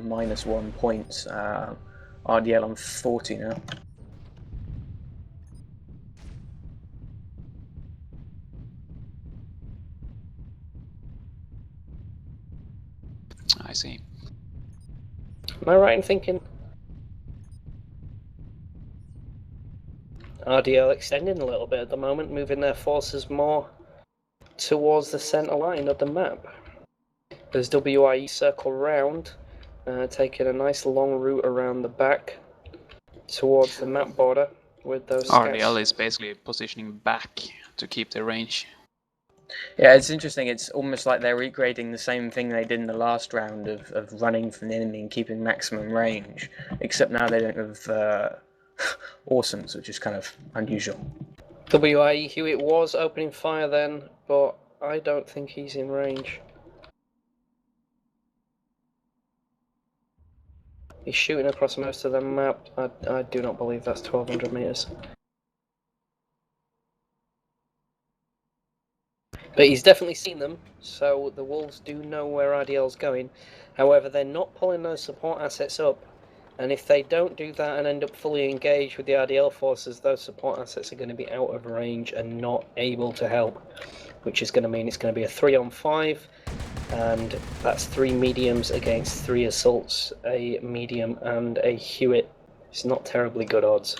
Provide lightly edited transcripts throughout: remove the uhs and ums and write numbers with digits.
-1 points. RDL on 40 now. I see. Am I right in thinking RDL extending a little bit at the moment, moving their forces more towards the centre line of the map? As WiE circle round, taking a nice long route around the back towards the map border with those RDL scouts. is basically positioning back to keep their range. Yeah, it's interesting. It's almost like they're recreating the same thing they did in the last round of running from the enemy and keeping maximum range, except now they don't have awesomes, which is kind of unusual. WiE Hewitt was opening fire then, but I don't think he's in range. He's shooting across most of the map. I do not believe that's 1200 metres. But he's definitely seen them, so the Wolves do know where RDL's going. However, they're not pulling those support assets up, and if they don't do that and end up fully engaged with the RDL forces, those support assets are going to be out of range and not able to help, which is going to mean it's going to be a 3-on-5, and that's 3 mediums against 3 assaults, a medium and a Hewitt. It's not terribly good odds.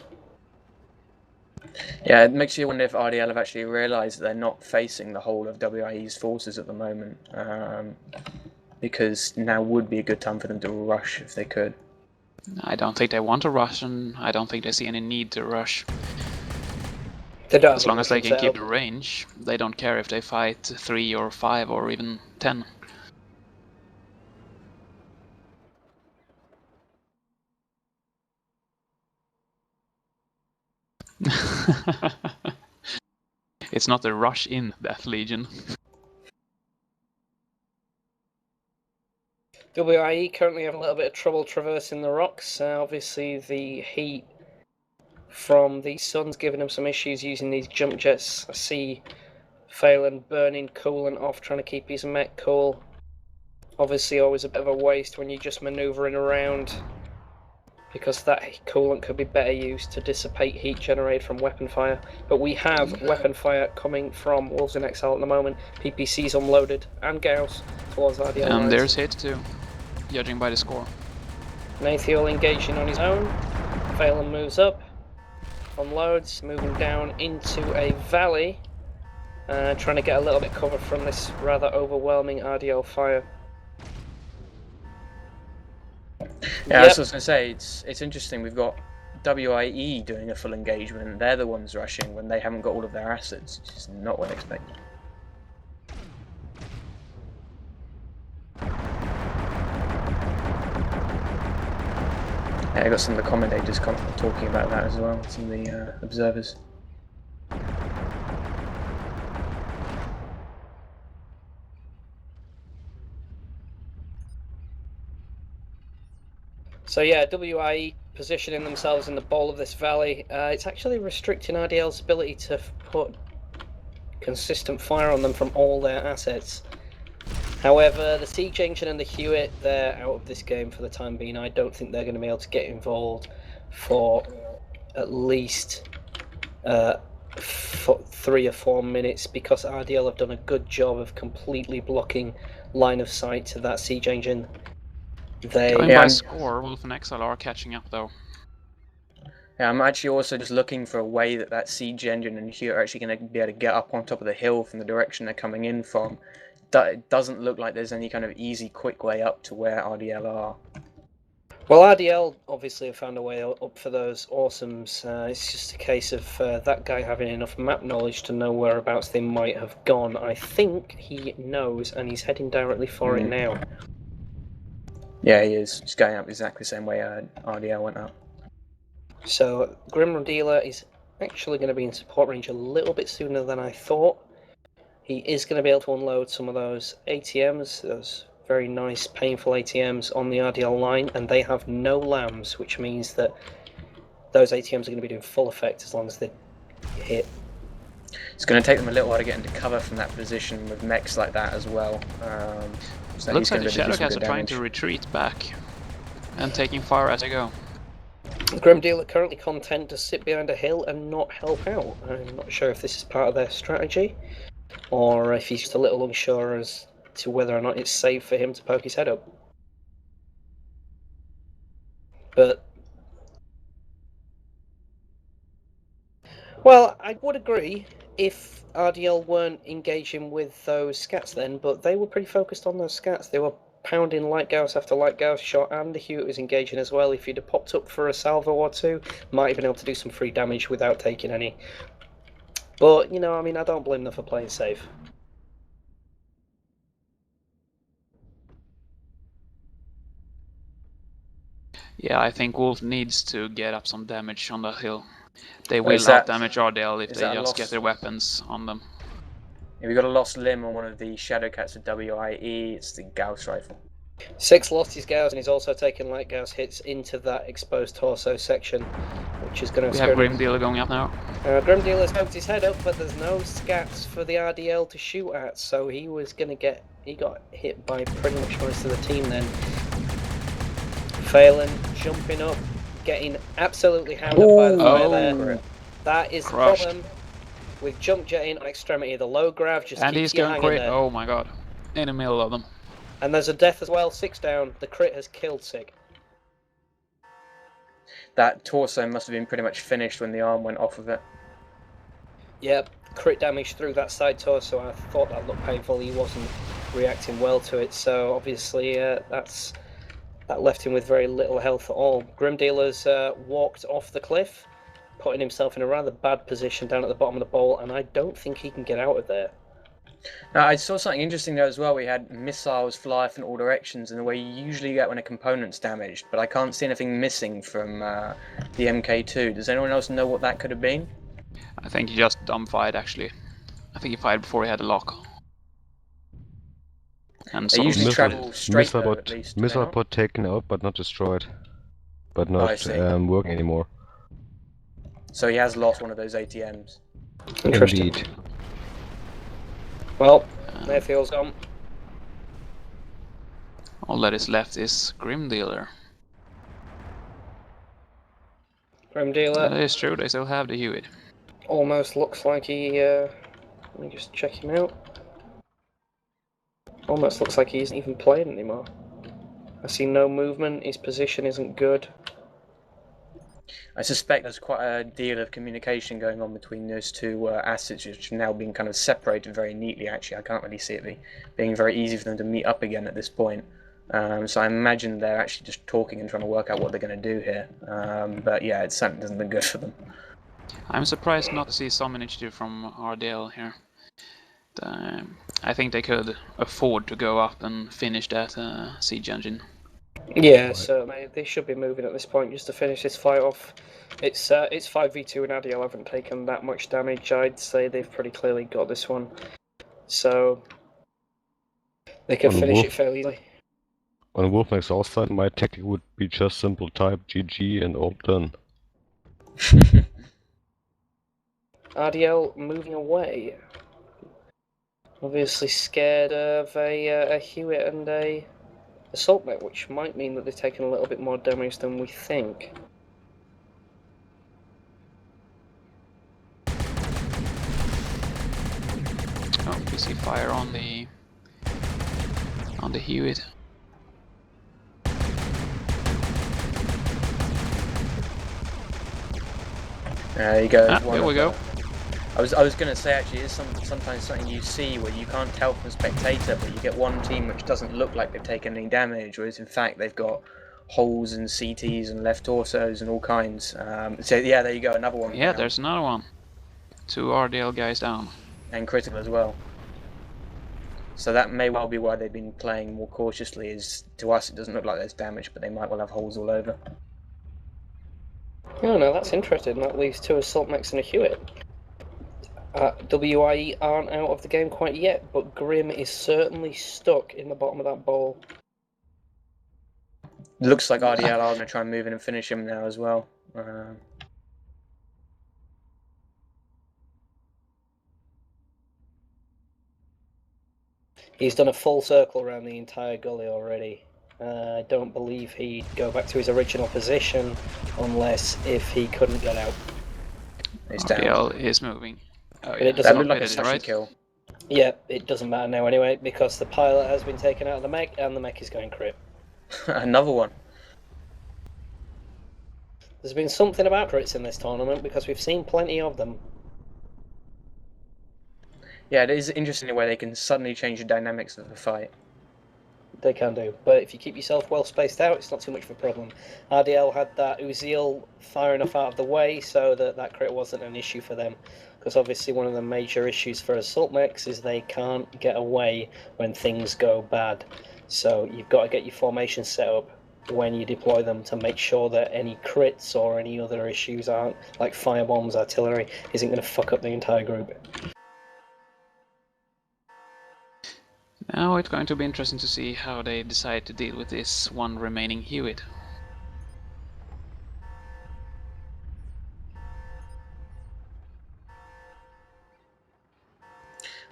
Yeah, it makes you wonder if RDL have actually realised that they're not facing the whole of WiE's forces at the moment, because now would be a good time for them to rush if they could. I don't think they want to rush, and I don't think they see any need to rush. As long as they can keep the range, they don't care if they fight 3 or 5 or even 10. It's not a rush in Death Legion. WiE currently have a little bit of trouble traversing the rocks. Obviously the heat from the sun's giving them some issues using these jump jets. I see Phelan burning coolant off, trying to keep his mech cool. Obviously always a bit of a waste when you're just manoeuvring around, because that coolant could be better used to dissipate heat generated from weapon fire. But we have weapon fire coming from Wolves in Exile at the moment. PPC's unloaded and Gauss towards RDL lines. And there's hit too, judging by the score. Nathiel engaging on his own. Phelan moves up, unloads, moving down into a valley, trying to get a little bit cover from this rather overwhelming RDL fire. Yeah, I was going to say, it's interesting. We've got WiE doing a full engagement. They're the ones rushing when they haven't got all of their assets. It's just not what I expected. Yeah, I got some of the commentators talking about that as well, some of the observers. So yeah, WiE positioning themselves in the bowl of this valley. It's actually restricting RDL's ability to put consistent fire on them from all their assets. However, the Siege Engine and the Hewitt, they're out of this game for the time being. I don't think they're going to be able to get involved for at least 3 or 4 minutes, because RDL have done a good job of completely blocking line of sight to that Siege Engine. Going by score, Wolf and Exile are catching up though. Yeah, I'm actually also just looking for a way that Siege Engine and Hewitt are actually going to be able to get up on top of the hill from the direction they're coming in from. It doesn't look like there's any kind of easy, quick way up to where RDL are. Well, RDL obviously have found a way up for those awesomes. It's just a case of that guy having enough map knowledge to know whereabouts they might have gone. I think he knows, and he's heading directly for it now. Yeah, he is. He's going up exactly the same way RDL went up. So, Grim Dealer is actually going to be in support range a little bit sooner than I thought. He is going to be able to unload some of those ATMs, those very nice, painful ATMs on the RDL line, and they have no lambs, which means that those ATMs are going to be doing full effect as long as they hit. It's going to take them a little while to get into cover from that position with mechs like that as well. So looks like the Shadowcats are trying to retreat back. And taking fire as I go. Grim Dealer currently content to sit behind a hill and not help out. I'm not sure if this is part of their strategy, or if he's just a little unsure as to whether or not it's safe for him to poke his head up. But, well, I would agree if RDL weren't engaging with those scats then, but they were pretty focused on those scats. They were pounding light gauss after light gauss shot, and the Hewitt was engaging as well. If he'd have popped up for a salvo or two, might have been able to do some free damage without taking any. But, you know, I mean, I don't blame them for playing safe. Yeah, I think Wolf needs to get up some damage on that hill. They will out-damage RDL if they just get their weapons on them. Yeah, we got a lost limb on one of the Shadow Cats of WiE. It's the Gauss rifle. 6 lost his Gauss, and he's also taken light Gauss hits into that exposed torso section, which is going to... We have Grim Dealer going up now. Grim Dealer's poked his head up, but there's no scats for the RDL to shoot at, so he was going to get... He got hit by pretty much most of the team then. Phelan jumping up, getting absolutely hammered by the fire there. That is crushed. The problem with jump jetting on extremity. The low grav just and keeps he's going crit. There. Oh my god. In the middle of them. And there's a death as well, 6 down. The crit has killed Sig. That torso must have been pretty much finished when the arm went off of it. Yep, crit damage through that side torso. I thought that looked painful. He wasn't reacting well to it, so obviously that left him with very little health at all. Grim Dealer's walked off the cliff, putting himself in a rather bad position down at the bottom of the bowl, and I don't think he can get out of there. Now, I saw something interesting there as well. We had missiles fly off in all directions in the way you usually get when a component's damaged, but I can't see anything missing from the MK2. Does anyone else know what that could have been? I think he just dumb-fired, actually. I think he fired before he had a lock. And they usually travel straight though, at least. Missile pod taken out, but not destroyed. But not working anymore. So he has lost one of those ATMs. Indeed. Well, Mayfield's gone. All that is left is Grim Dealer. Grim Dealer. That is true, they still have the Hewitt. Almost looks like he... let me just check him out. Almost looks like he isn't even playing anymore. I see no movement, his position isn't good. I suspect there's quite a deal of communication going on between those two assets, which have now been kind of separated very neatly, actually. I can't really see it being very easy for them to meet up again at this point. So I imagine they're actually just talking and trying to work out what they're going to do here. But yeah, it certainly doesn't look good for them. I'm surprised not to see some initiative from RDL here. I think they could afford to go up and finish that siege engine. Yeah, certainly. They should be moving at this point just to finish this fight off. It's 5v2 and RDL haven't taken that much damage. I'd say they've pretty clearly got this one. So they can finish it fairly easily. On Wolfmax's outside, my tactic would be just simple type GG and all done. RDL moving away. Obviously scared of a Hewitt and a assault mech, which might mean that they've taken a little bit more damage than we think. Oh, we see fire on the Hewitt. There you go. There we go. I was going to say, actually, it's sometimes something you see where you can't tell from spectator, but you get one team which doesn't look like they've taken any damage, whereas in fact they've got holes and CTs and left torsos and all kinds. So yeah, there you go, another one. Yeah, there's another one. 2 RDL guys down. And critical as well. So that may well be why they've been playing more cautiously, is to us it doesn't look like there's damage, but they might well have holes all over. Oh no, that's interesting. That leaves 2 assault mechs and a Hewitt. WiE aren't out of the game quite yet, but Grim is certainly stuck in the bottom of that bowl. Looks like RDL are going to try and move in and finish him now as well. He's done a full circle around the entire gully already. I don't believe he'd go back to his original position unless if he couldn't get out. It's down. RDL is moving. Oh But yeah, it doesn't That looked like a rotated, sushi right? kill. Yeah, it doesn't matter now anyway, because the pilot has been taken out of the mech, and the mech is going crit. Another one. There's been something about crits in this tournament, because we've seen plenty of them. Yeah, it is interesting the way they can suddenly change the dynamics of the fight. They can do, but if you keep yourself well spaced out, it's not too much of a problem. RDL had that Uziel far enough out of the way so that that crit wasn't an issue for them. Because obviously one of the major issues for assault mechs is they can't get away when things go bad. So you've got to get your formation set up when you deploy them to make sure that any crits or any other issues aren't, like firebombs, artillery, isn't going to fuck up the entire group. Now it's going to be interesting to see how they decide to deal with this one remaining Hewitt.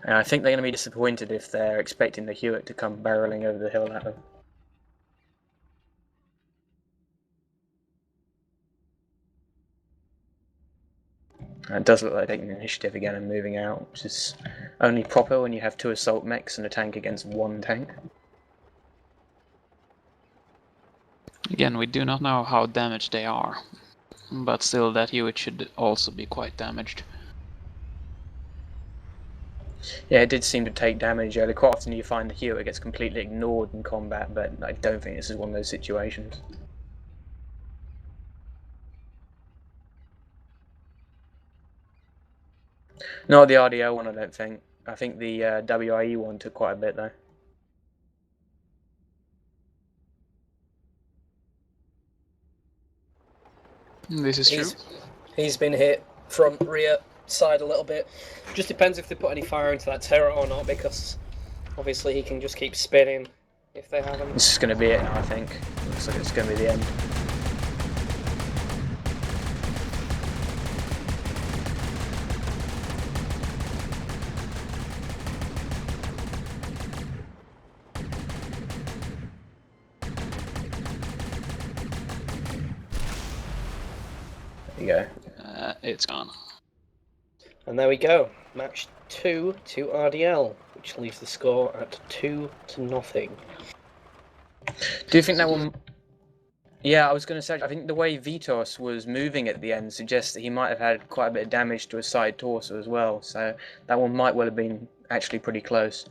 And I think they're going to be disappointed if they're expecting the Hewitt to come barreling over the hill at them. It does look like taking the initiative again and moving out, which is only proper when you have 2 assault mechs and a tank against 1 tank. Again, we do not know how damaged they are, but still that Hewitt should also be quite damaged. Yeah, it did seem to take damage. Quite often you find the Hewitt gets completely ignored in combat, but I don't think this is one of those situations. Not the RDL one, I don't think. I think the WiE one took quite a bit, though. This is true. He's been hit front, rear, side a little bit. Just depends if they put any fire into that turret or not, because obviously he can just keep spinning if they haven't. This is going to be it now, I think. Looks like it's going to be the end. There you go. It's gone. And there we go. Match 2 to RDL, which leaves the score at 2-0. Do you think that one... Yeah, I was going to say, I think the way Vitos was moving at the end suggests that he might have had quite a bit of damage to his side torso as well, so that one might well have been actually pretty close.